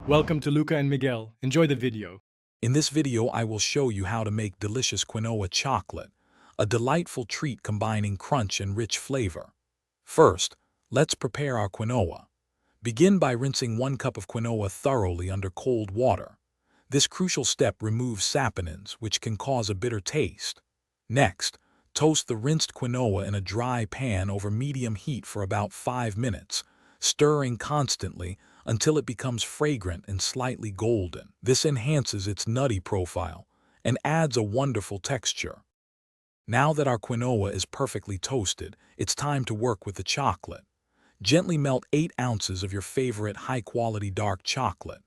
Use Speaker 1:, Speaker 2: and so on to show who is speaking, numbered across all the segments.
Speaker 1: Welcome to Luca and Miguel. Enjoy the video.
Speaker 2: In this video, I will show you how to make delicious quinoa chocolate, a delightful treat combining crunch and rich flavor. First, let's prepare our quinoa. Begin by rinsing 1 cup of quinoa thoroughly under cold water. This crucial step removes saponins, which can cause a bitter taste. Next, toast the rinsed quinoa in a dry pan over medium heat for about 5 minutes, stirring constantly until it becomes fragrant and slightly golden. This enhances its nutty profile and adds a wonderful texture. Now that our quinoa is perfectly toasted, it's time to work with the chocolate. Gently melt 8 ounces of your favorite high-quality dark chocolate.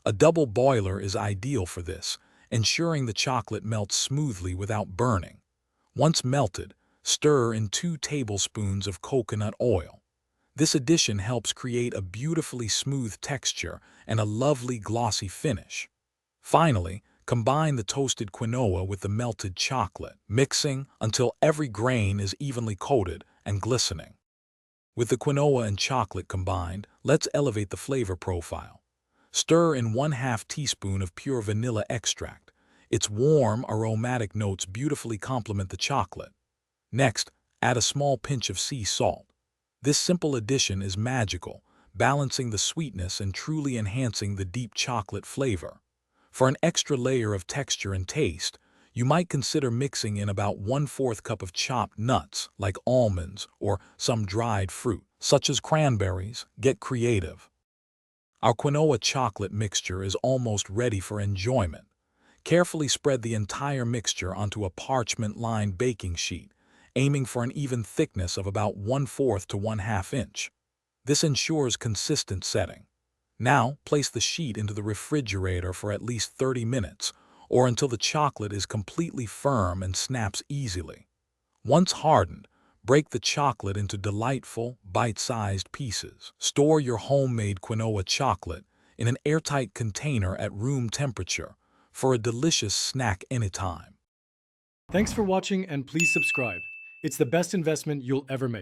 Speaker 2: A double boiler is ideal for this, ensuring the chocolate melts smoothly without burning. Once melted, stir in 2 tablespoons of coconut oil. This addition helps create a beautifully smooth texture and a lovely glossy finish. Finally, combine the toasted quinoa with the melted chocolate, mixing until every grain is evenly coated and glistening. With the quinoa and chocolate combined, let's elevate the flavor profile. Stir in 1/2 teaspoon of pure vanilla extract. Its warm, aromatic notes beautifully complement the chocolate. Next, add a small pinch of sea salt. This simple addition is magical, balancing the sweetness and truly enhancing the deep chocolate flavor. For an extra layer of texture and taste, you might consider mixing in about 1/4 cup of chopped nuts, like almonds or some dried fruit, such as cranberries. Get creative. Our quinoa chocolate mixture is almost ready for enjoyment. Carefully spread the entire mixture onto a parchment-lined baking sheet, aiming for an even thickness of about 1/4 to 1/2 inch. This ensures consistent setting. Now, place the sheet into the refrigerator for at least 30 minutes, or until the chocolate is completely firm and snaps easily. Once hardened, break the chocolate into delightful, bite-sized pieces. Store your homemade quinoa chocolate in an airtight container at room temperature for a delicious snack anytime.
Speaker 1: Thanks for watching and please subscribe. It's the best investment you'll ever make.